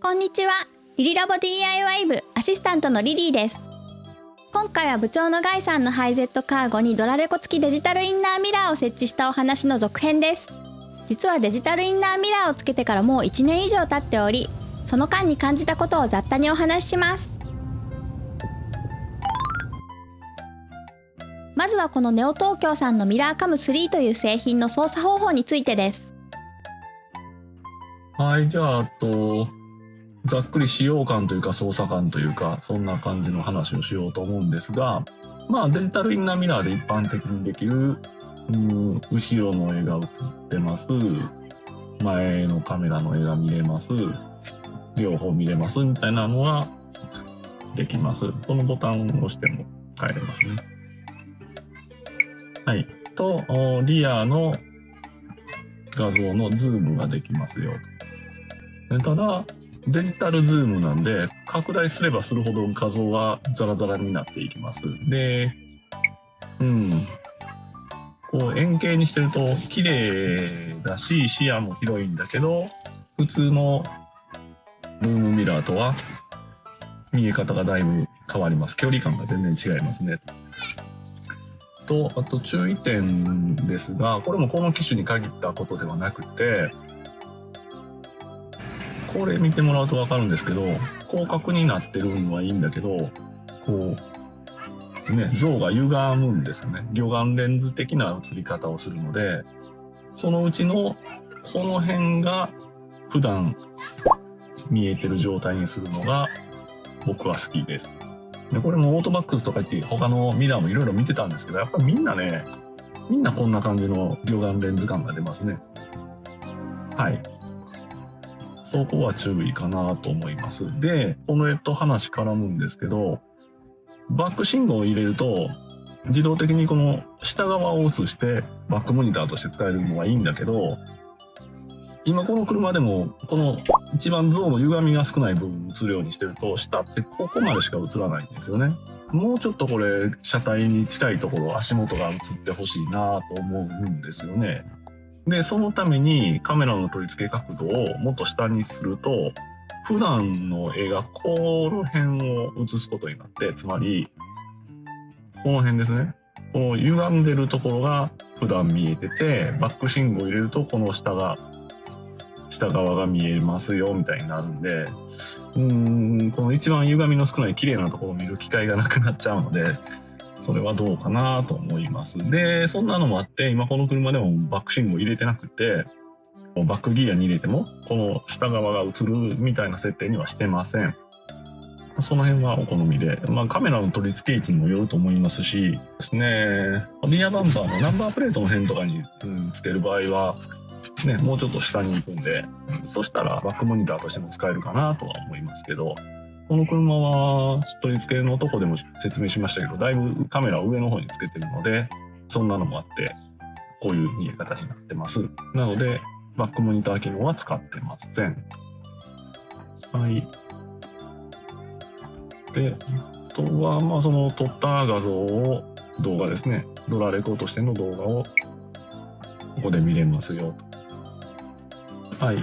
こんにちは。リリラボ DIY 部アシスタントのリリーです。今回は部長のガイさんのハイゼットカーゴにドラレコ付きデジタルインナーミラーを設置したお話の続編です。実はデジタルインナーミラーをつけてからもう1年以上経っており、その間に感じたことを雑多にお話しします。まずはこのネオ東京さんのミラーカム3という製品の操作方法についてです。はい、じゃあ、ざっくり使用感というか操作感というか、そんな感じの話をしようと思うんですが、デジタルインナーミラーで一般的にできる、後ろの絵が映ってます、前のカメラの絵が見れます、両方見れますみたいなのはできます。このボタンを押しても変えれますね。はい。と、リアの画像のズームができますよと。ただ、デジタルズームなんで、拡大すればするほど画像はザラザラになっていきます。で、こう円形にしてると綺麗だし、視野も広いんだけど、普通のルームミラーとは見え方がだいぶ変わります。距離感が全然違いますね。と、あと注意点ですが、これもこの機種に限ったことではなくて、これ見てもらうと分かるんですけど、広角になってるのはいいんだけど、こうね、像が歪むんですよね。魚眼レンズ的な映り方をするので、そのうちのこの辺が普段見えてる状態にするのが僕は好きです。でこれもオートバックスとか言って他のミラーもいろいろ見てたんですけど、やっぱりみんなこんな感じの魚眼レンズ感が出ますね。はい。そこは注意かなと思います。で、この話絡むんですけど、バック信号を入れると自動的にこの下側を映してバックモニターとして使えるのはいいんだけど、今この車でもこの一番像の歪みが少ない部分映るようにしてると、下ってここまでしか映らないんですよね。もうちょっとこれ車体に近いところ、足元が映ってほしいなと思うんですよね。でそのためにカメラの取り付け角度をもっと下にすると、普段の絵がこの辺を映すことになって、つまりこの辺ですね、この歪んでるところが普段見えてて、バック信号を入れるとこの下側が見えますよみたいになるんで、この一番歪みの少ない綺麗なところを見る機会がなくなっちゃうので、それはどうかなと思います。でそんなのもあって、今この車でもバック信号入れてなくて、バックギアに入れてもこの下側が映るみたいな設定にはしてません。その辺はお好みで、カメラの取り付け位置にもよると思いますしですね、リアバンパーのナンバープレートの辺とかにつける場合はね、もうちょっと下に行くんで、そしたらバックモニターとしても使えるかなとは思いますけど、この車は取り付けのとこでも説明しましたけど、だいぶカメラを上の方につけてるので、そんなのもあってこういう見え方になってます。なのでバックモニター機能は使ってません。はい。で、あとはその撮った画像を、動画ですね、ドラレコとしての動画をここで見れますよと。はい。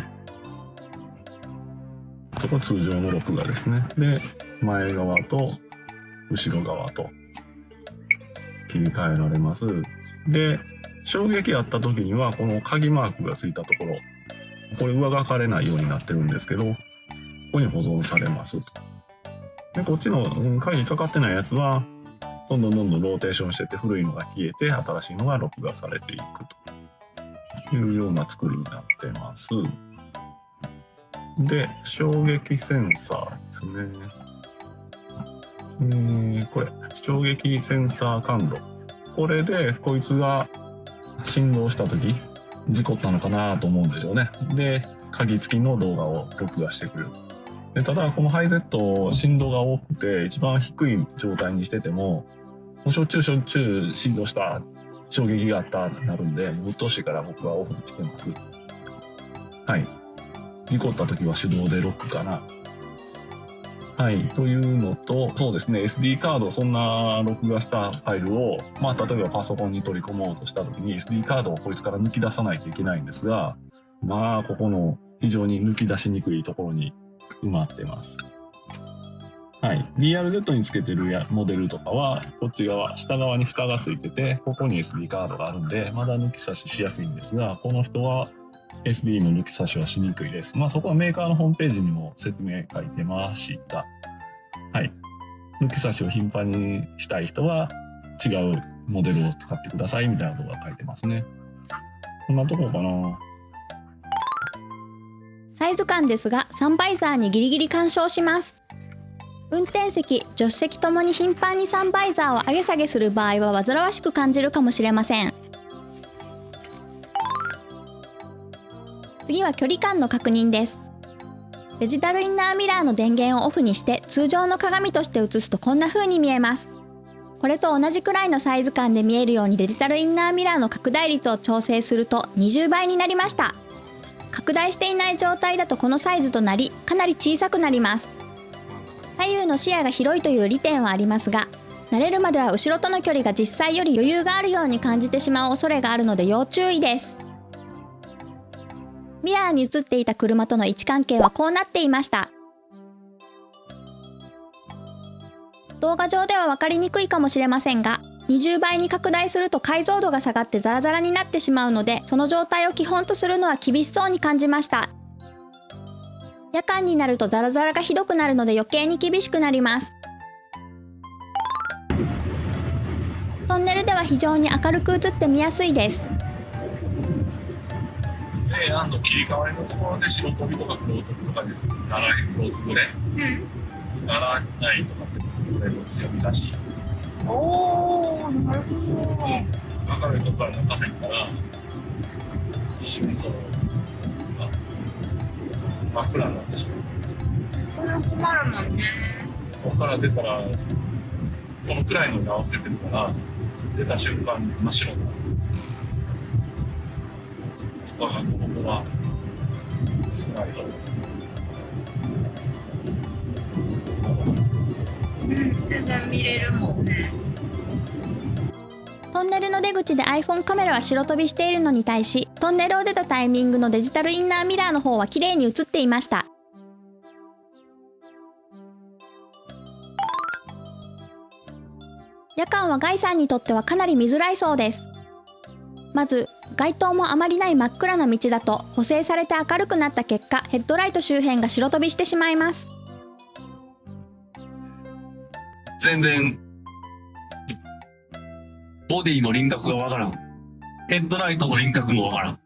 これ通常の録画ですね。で、前側と後ろ側と切り替えられます。で、衝撃あった時にはこの鍵マークがついたところ、これ上がかれないようになってるんですけど、ここに保存されますと。でこっちの鍵かかってないやつはどんどんローテーションしてて、古いのが消えて新しいのが録画されていくというような作りになってます。で、衝撃センサーですね。これ衝撃センサー感度、これでこいつが振動した時事故ったのかなと思うんでしょうね。で鍵付きの動画を録画してくれる。でただこのハイゼット振動が多くて、一番低い状態にしててもしょっちゅう振動した、衝撃があったってなるんで、うっとうしいから僕はオフにしてます。はい。事故った時は手動でロックかな。はい。というのと、そうですね、SD カード、そんな録画したファイルを、例えばパソコンに取り込もうとした時に SD カードをこいつから抜き出さないといけないんですが、ここの非常に抜き出しにくいところに埋まってます。はい、DRZ につけてるモデルとかはこっち側下側に蓋がついてて、ここに SD カードがあるんでまだ抜き差ししやすいんですが、この人は SD の抜き差しはしにくいです。そこはメーカーのホームページにも説明書いてました。はい、抜き差しを頻繁にしたい人は違うモデルを使ってくださいみたいなことが書いてますね。こんなとこかな。サイズ感ですがサンバイザーにギリギリ干渉します。運転席、助手席ともに頻繁にサンバイザーを上げ下げする場合は煩わしく感じるかもしれません。次は距離感の確認です。デジタルインナーミラーの電源をオフにして通常の鏡として映すとこんな風に見えます。これと同じくらいのサイズ感で見えるようにデジタルインナーミラーの拡大率を調整すると20倍になりました。拡大していない状態だとこのサイズとなり、かなり小さくなります。左右の視野が広いという利点はありますが、慣れるまでは後ろとの距離が実際より余裕があるように感じてしまう恐れがあるので要注意です。ミラーに映っていた車との位置関係はこうなっていました。動画上では分かりにくいかもしれませんが、20倍に拡大すると解像度が下がってザラザラになってしまうので、その状態を基本とするのは厳しそうに感じました。夜間になるとザラザラがひどくなるので余計に厳しくなります。トンネルでは非常に明るく映って見やすいです。切り替わりのところで白飛びとか黒飛びとかです。黒つぶれ、ならないとかってこれも強みだし。おー、なるほど。明るいところから中入ったら一瞬真っ暗になってしまう。それは困るもんね。ここから出たらこのくらいのに合わせてるから出た瞬間真っ白になる。ここは少ないはず。全然見れるもんね。トンネルの出口で iPhone カメラは白飛びしているのに対し、トンネルを出たタイミングのデジタルインナーミラーの方は綺麗に映っていました。夜間はガイさんにとってはかなり見づらいそうです。まず街灯もあまりない真っ暗な道だと補正されて明るくなった結果、ヘッドライト周辺が白飛びしてしまいます。全然ボディの輪郭がわからん。ヘッドライトの輪郭もわからん。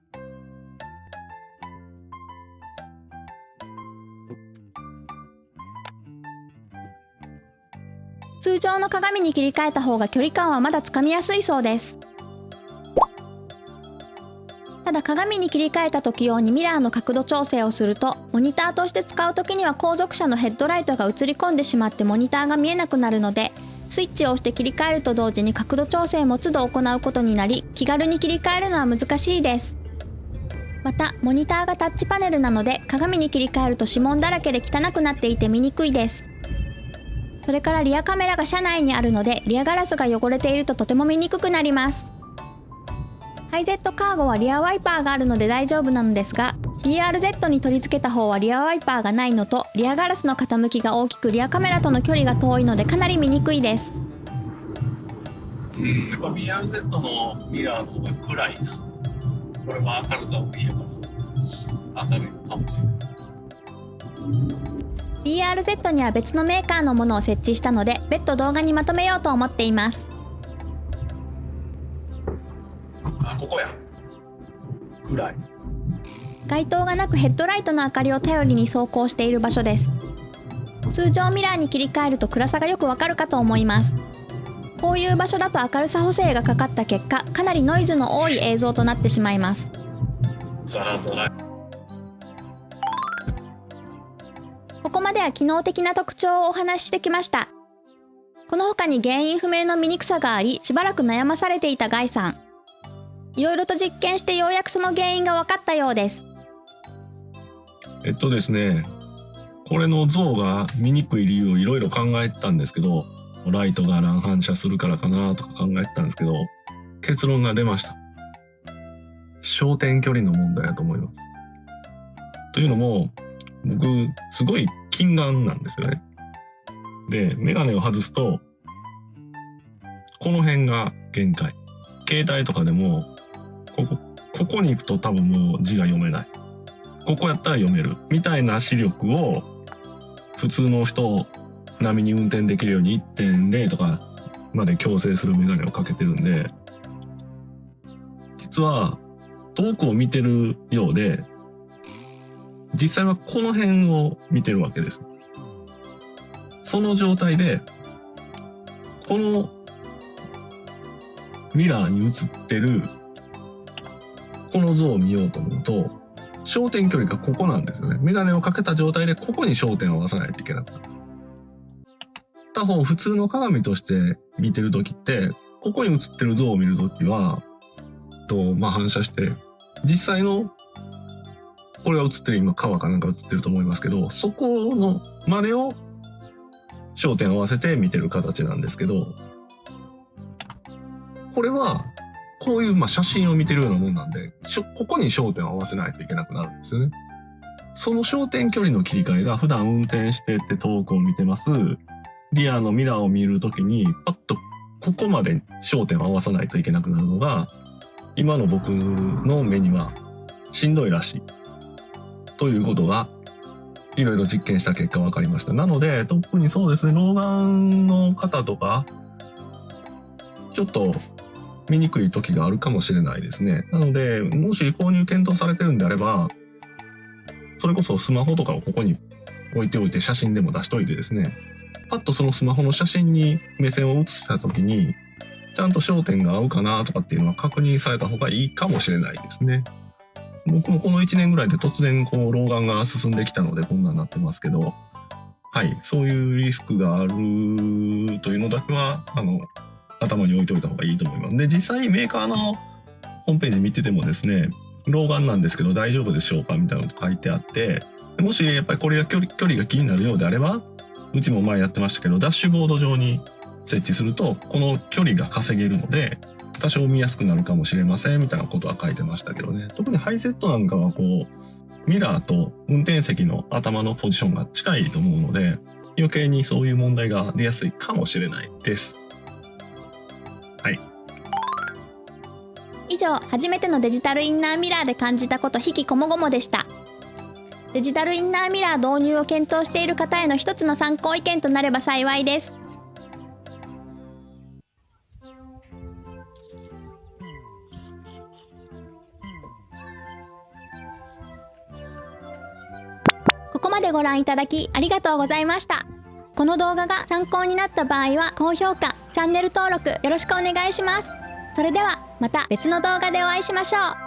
通常の鏡に切り替えた方が距離感はまだつかみやすいそうです。ただ鏡に切り替えた時用にミラーの角度調整をすると、モニターとして使う時には後続車のヘッドライトが映り込んでしまってモニターが見えなくなるので、スイッチを押して切り替えると同時に角度調整も都度行うことになり、気軽に切り替えるのは難しいです。またモニターがタッチパネルなので鏡に切り替えると指紋だらけで汚くなっていて見にくいです。それからリアカメラが車内にあるので、リアガラスが汚れているととても見にくくなります。ハイゼットカーゴはリアワイパーがあるので大丈夫なのですが、 BRZ に取り付けた方はリアワイパーがないのと、リアガラスの傾きが大きくリアカメラとの距離が遠いのでかなり見にくいです。やっぱ BRZ のミラーの方が暗いな。これは明るさを見えば明るいかもしれない。BRZ には別のメーカーのものを設置したので、別途動画にまとめようと思っています。ここや。暗い。街灯がなくヘッドライトの明かりを頼りに走行している場所です。通常ミラーに切り替えると暗さがよくわかるかと思います。こういう場所だと明るさ補正がかかった結果、かなりノイズの多い映像となってしまいます。ザラザラ。ここまでは機能的な特徴をお話ししてきました。この他に原因不明の見にくさがあり、しばらく悩まされていたガイさん。いろいろと実験してようやくその原因が分かったようです。ですね、これの像が見にくい理由をいろいろ考えてたんですけど、ライトが乱反射するからかなとか考えてたんですけど、結論が出ました。焦点距離の問題だと思います。というのも、僕すごい近眼なんですよね。で、メガネを外すと、この辺が限界。携帯とかでも、ここに行くと多分もう字が読めない。ここやったら読める。みたいな視力を、普通の人並みに運転できるように 1.0 とかまで矯正するメガネをかけてるんで、実は遠くを見てるようで、実際はこの辺を見てるわけです。その状態で、このミラーに映ってるこの像を見ようと思うと、焦点距離がここなんですよね。メガネをかけた状態でここに焦点を合わさないといけなくなる。他方、普通の鏡として見てるときって、ここに映ってる像を見るときは、反射して、実際の、これが映ってる今、川かなんか映ってると思いますけど、そこのまでを焦点を合わせて見てる形なんですけど、これは、こういう写真を見てるようなもんなんで、ここに焦点を合わせないといけなくなるんですよね。その焦点距離の切り替えが普段運転してって遠くを見てます。リアのミラーを見るときに、パッとここまで焦点を合わさないといけなくなるのが、今の僕の目にはしんどいらしい。ということが、いろいろ実験した結果分かりました。なので、特にそうですね、老眼の方とか、ちょっと見にくい時があるかもしれないですね。なので、もし購入検討されてるんであれば、それこそスマホとかをここに置いておいて写真でも出しといてですね、パッとそのスマホの写真に目線を移した時に、ちゃんと焦点が合うかなとかっていうのは確認された方がいいかもしれないですね。僕もこの1年ぐらいで突然こう老眼が進んできたのでこんなになってますけど、はい、そういうリスクがあるというのだけは頭に置いておいた方がいいと思います。で、実際メーカーのホームページ見ててもですね、老眼なんですけど大丈夫でしょうかみたいなこと書いてあって、もしやっぱりこれが距離が気になるようであれば、うちも前やってましたけど、ダッシュボード上に設置するとこの距離が稼げるので多少見やすくなるかもしれませんみたいなことは書いてましたけどね。特にハイセットなんかはこうミラーと運転席の頭のポジションが近いと思うので、余計にそういう問題が出やすいかもしれないです。はい。以上、初めてのデジタルインナーミラーで感じたこと引きこもごもでした。デジタルインナーミラー導入を検討している方への一つの参考意見となれば幸いです。ここまでご覧いただきありがとうございました。この動画が参考になった場合は高評価、チャンネル登録よろしくお願いします。それではまた別の動画でお会いしましょう。